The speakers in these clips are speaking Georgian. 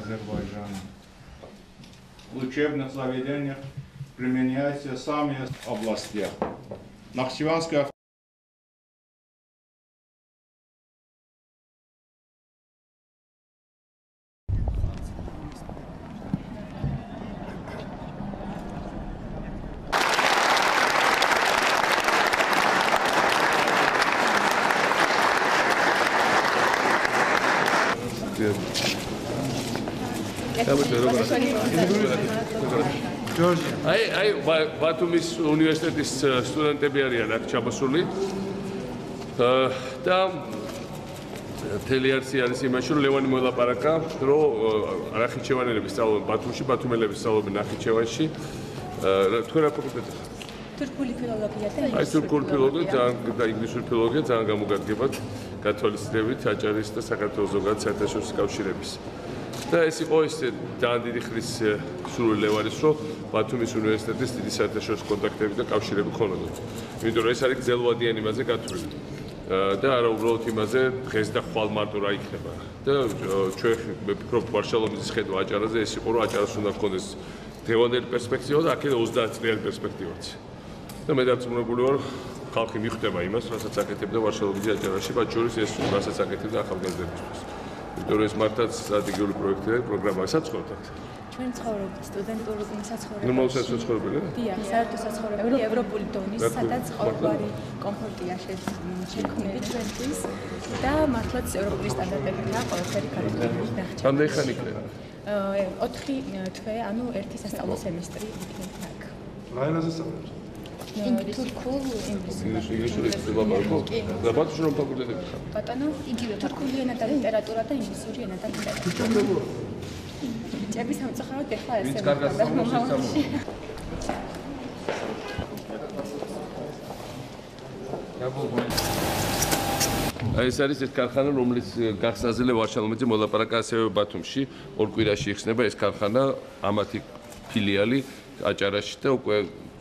Азербайджана. В учебных заведениях применяются сами области. Нахчеванская აი ბათუმის უნივერსიტეტის სტუდენტები არიან აქ ჩამოსული და მთელი არსი არის იმაში, რომ ლევანი მოლაპარაკა, რომ არახიჩევანელები სწავლობენ ბათუმში, ბათუმელები სწავლობენ ნახიჩევანში. თქვენ რა ფაკულტეტი ხართ? თურქული ფილოლოგია და აი თურქული ფილოლოგია და ინგლისური ფილოლოგია ძალიან გამოგარგებათ გათვალისწინებით აჭარის და საქართველოს ზოგადად საერთაშორისო კავშირების. და ეს იყო ის ძალიან დიდი ხნის სურვილი ლევანის, რომ ბათუმის უნივერსიტეტის დიდი საერთაშორისო კონტაქტები და კავშირები ქონოდათ. იმიტომ რომ ეს არის გრძელვადიანი იმაზე გათვლილი. და არა უბრალოდ იმაზე დღეს და ხვალ მარტო რა იქნება. და ჩვენ ვფიქრობ ვარშალომის ხედვა აჭარაზე ეს იყო, რომ აჭარას უნდა ჰქონდეს დღევანდელი პერსპექტივა და აქედან 30 წლიანი პერსპექტივაც. და მე დარწმუნებული ვარ, ხალხი მიხვდება იმას, რასაც აკეთებდა ვარშალომის აჭარაში, მათ შორის ეს რასაც აკეთებდა ახალგაზრდებისთვის. იმიტომ რომ ეს მართლაც სტრატეგიული პროექტია, პროგრამაა საცხოვრებლად. ჩვენ ცხოვრობთ სტუდენტურ საცხოვრებელში. ნორმალურ საცხოვრებელში? დიახ, საერთო საცხოვრებელი ევროპული დონის, სადაც ყოველგვარი კომფორტია შექმნილი ჩვენთვის და მართლაც ევროპული სტანდარტებითაა ყველაფერი გარკვეული. რამდენი ხანი იქნება? 4 თვე, ანუ 1 სასწავლო სემესტრი იქნება აქ. რა ენაზე სწავლობთ? თურქულ, ინგლისური ფილოლოგია. და ბათუმში რომ ფაკულტეტები ხარ? ბატონო, იგივე თურქული ენა და ლიტერატურა და ინგლისური ენა და ლიტერატურა. ჭები სამწუხაროდ ეხლა ესე. ვინც კარგად სწავლობს, ის წამოვა. ეს არის ეს ქარხანა, რომელიც გახსნაზე ვარშალომიძე მოლაპარაკა ასევე ბათუმში, ორ კვირაში იხსნება ეს ქარხანა, ამათი ფილიალი აჭარაში და უკვე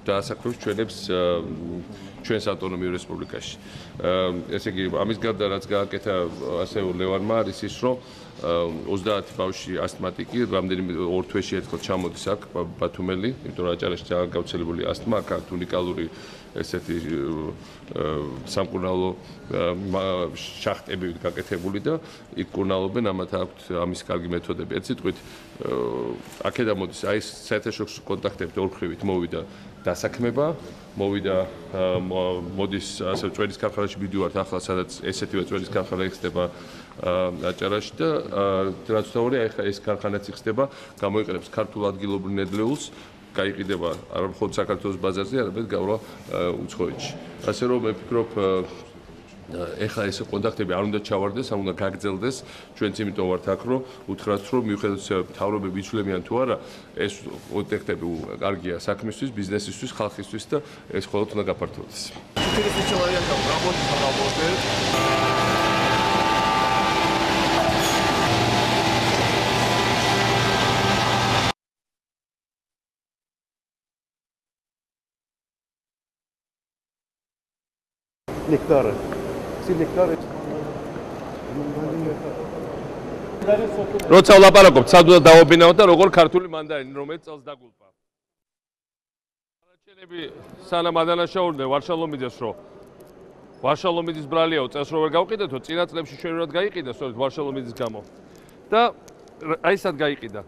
დაასაქმებს ჩვენებს ჩვენს ავტონომიურ რესპუბლიკაში. ესე იგი, ამის გარდა რაც გააკეთა ასევე ლევანმა არის ის, რომ 30 ბავშვი ასთმატიკი, რამდენიმე ორ თვეში ერთხელ ჩამოდის აქ ბათუმელი, იმიტომ რომ აჭარაში ძალიან გავრცელებული ასთმა, აქ აქვს უნიკალური ესეთი სამკურნალო შახტები გაკეთებული და იქ კურნალობენ, ამათ აქვთ ამის კარგი მეთოდები. ერთ სიტყვით, აქედან მოდის აი ეს საერთაშორისო კონტაქტებით ორხრივით მოვიდა დასაქმება, მოვიდა მოდის ასე წვერის ქარხანაში მიდივართ ახლა, სადაც ესეთივე წვერის ქარხანა იხსნება აჭარაში და რაც თავია ახლა ეს ქარხანაც იხსნება, გამოიყენებს ქართულ ადგილობრივ ნედლეულს, გაიყიდება არა მხოლოდ საქართველოს ბაზარზე, არამედ გავლა უცხოეთში. ასე რომ მე ვფიქრობ ეხლა ეს კონტაქტები არ უნდა ჩავარდეს, არ უნდა გაგრძელდეს. ჩვენც იმიტომ ვართ აქ, რომ უთხრათ, რომ მიუხედავად მთავრობები იცვლებიან თუ არა, ეს კონტაქტები კარგია საქმისთვის, ბიზნესისთვის, ხალხისთვის და ეს მხოლოდ უნდა გაფართოვდეს. Nektare. Nektare. როცა ვლაპარაკობთ, სად უნდა დავობინაოთ და როგორ ქართული მანდარინი, რომელიც წელს დაგულპა. არაჩენები სანამ ადანაშაულებდნენ ვარშალომიძეს, რომ ვარშალომიძის ბრალიაო წელს რო ვერ გავყიდეთო, წინა წლებში ჩვენურად გაიყიდა, სწორედ ვარშალომიძის გამო. და აი სად გაიყიდა.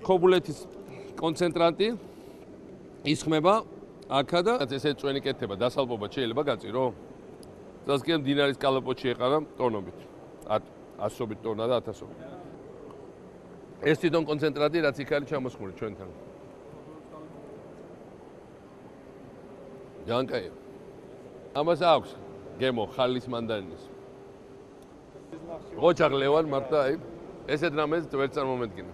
ქობულეთის კონცენტრანტი ისხმება აქა და ესე წვენი კეთება, დასალბობა შეიძლება გაწირო? წელს კი მდინარის კალაპოტში ეყარა ტონობით. 100-ობით ტონა და 1000-ობით. ეს თვითონ კონცენტრატი რაც იქ არის ჩამოსხმული ჩვენთან. ჯანკაი. ამას აქვს გემო ხალის მანდარინის. ოჯახ ლევან მარტა აი ესეთ რამეს ვერ წარმომედგინე.